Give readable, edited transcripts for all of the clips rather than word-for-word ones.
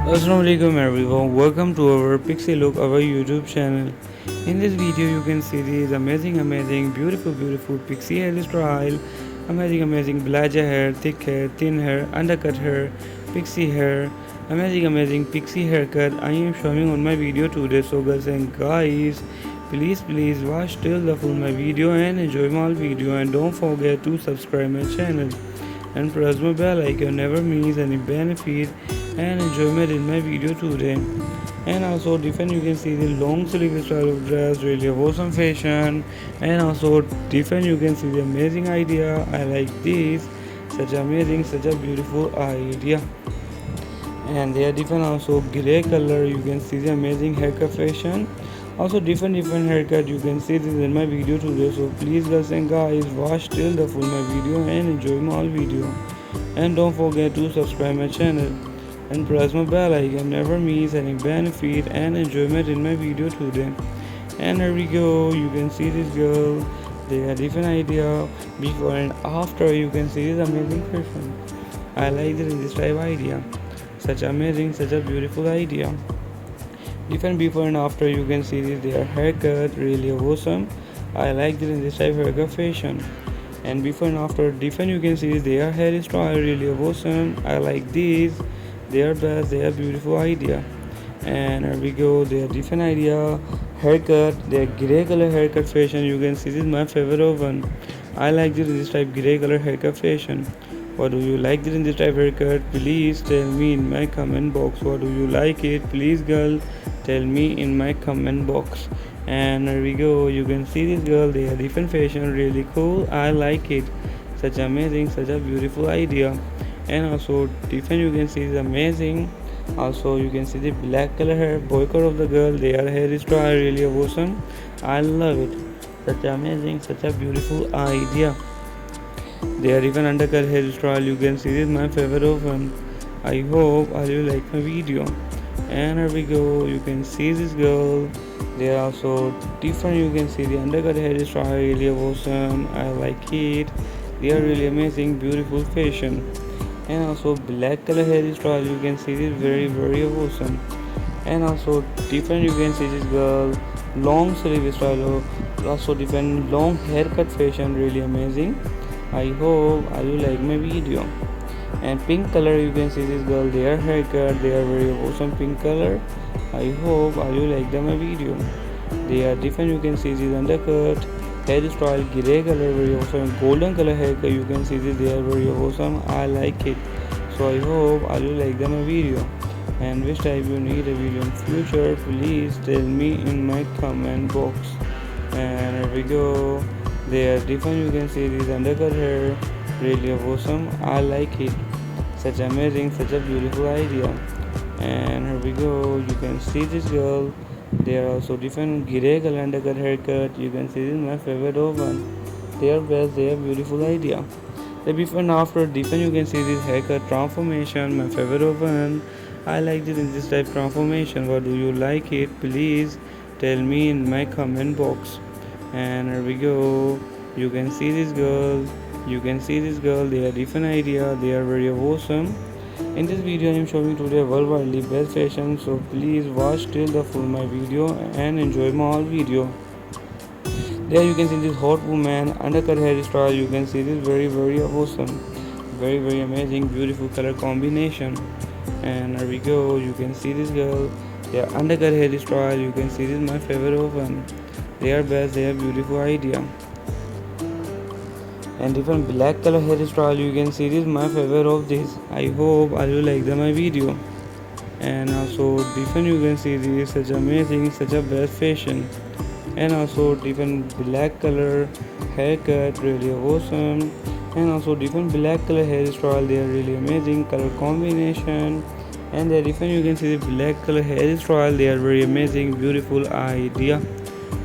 Assalamualaikum everyone, welcome to our Pixie Look, our YouTube channel. In this video you can see this amazing, beautiful pixie hairstyle, amazing blazer hair, thick hair, thin hair, undercut hair, pixie hair, amazing pixie haircut I am showing on my video today. So girls and guys, please watch till the full my video and enjoy my video, and don't forget to subscribe my channel and press my bell icon, never miss any benefit and enjoyment in my video today. And also different, you can see the long sleeve style of dress, really awesome fashion. And also different, you can see the amazing idea, I like this, such amazing, such a beautiful idea. And they are different, also gray color, you can see the amazing haircut fashion. Also different haircut, you can see this in my video today. So please girls and guys, watch till the full my video and enjoy my video, and don't forget to subscribe my channel and press my bell icon, never miss any benefit and enjoyment in my video today. And here we go, you can see this girl, they are different idea before and after, you can see this amazing fashion. I like this type idea, such amazing, such a beautiful idea. Different before and after, you can see this their haircut, really awesome. I like this type haircut fashion. And before and after different, you can see their hairstyle, really awesome. I like this, they are best, they are beautiful idea. And here we go, they are different idea haircut, they are gray color haircut fashion. You can see this is my favorite one. I like this type gray color haircut fashion. What do you like in this type haircut? Please tell me in my comment box. What do you like it? Please girl, tell me in my comment box. And here we go, you can see this girl, they are different fashion, really cool. I like it, such amazing, such a beautiful idea. And also different, you can see is amazing. Also you can see the black color hair boycott of the girl, their hairstyle really awesome. I love it, such amazing, such a beautiful idea. They are even undercut hairstyle, you can see this is my favorite one. I hope all you like my video. And here we go, you can see this girl, they are also different, you can see the undercut hairstyle, really awesome. I like it, they are really amazing, beautiful fashion. And also black color hairstyle, you can see this very awesome. And also different, you can see this girl, long sleeve style, also different long haircut fashion, really amazing. I hope you like my video. And pink color, you can see this girl, their haircut, they are very awesome pink color. I hope you like my video. They are different, you can see this undercut hairstyle, gray color, very awesome, golden color haircut, you can see this, they are very awesome. I like it. So I hope you like my video. And which type you need a video in future, please tell me in my comment box. And here we go, they are different, you can see this undercut hair, really awesome. I like it, such amazing, such a beautiful idea. And here we go, you can see this girl, they are also different gray color undercut haircut, you can see this is my favorite one. They are best, they are beautiful idea. The before and after different, you can see this haircut transformation, my favorite one. I like this in this type transformation. What do you like it? Please tell me in my comment box. And here we go, you can see this girl, they are different idea, they are very awesome. In this video I am showing today worldwide best fashion, so please watch till the full my video and enjoy my whole video. There you can see this hot woman undercut hairstyle, you can see this very awesome, very amazing, beautiful color combination. And here we go, you can see this girl, their undercut hairstyle, you can see this is my favorite one. They are best, they are beautiful idea. And different black color hairstyle, you can see this my favorite of this. I hope you like my video. And also different, you can see this, such amazing, such a best fashion. And also different black color haircut, really awesome. And also different black color hairstyle, they are really amazing color combination. And they're different, you can see the black color hairstyle, they are very amazing, beautiful idea.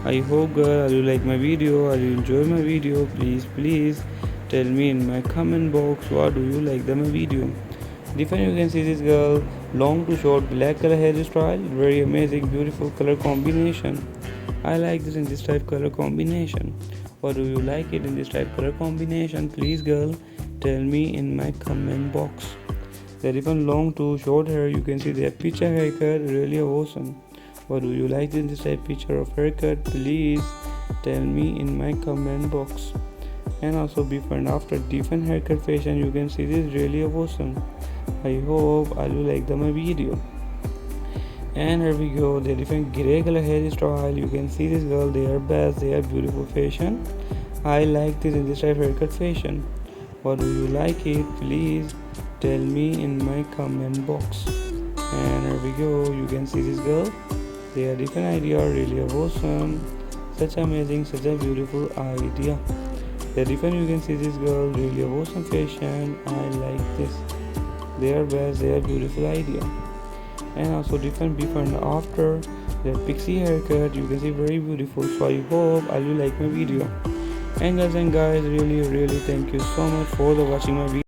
I hope girl you like my video, or you enjoy my video. Please tell me in my comment box what do you like my video. Different, you can see this girl, long to short black color hairstyle, very amazing, beautiful color combination. I like this in this type color combination. What do you like it in this type color combination? Please girl, Tell me in my comment box. They're even long to short hair. You can see their picture haircut really awesome. What do you like in this type picture of haircut? Please tell me in my comment box. And also before and after different haircut fashion, you can see this really awesome. I hope all you like my video. And here we go, the different grey color hairstyle. You can see this girl, they are best, they are beautiful fashion. I like this in this type haircut fashion. What do you like it? Please tell me in my comment box. And here we go, you can see this girl, they are different idea, really awesome, such amazing, such a beautiful idea. The different, you can see this girl, really awesome fashion. I like this, they are best, they are beautiful idea. And also different before and after their pixie haircut, you can see very beautiful. So I hope all you like my video. And guys, really thank you so much for the watching my video.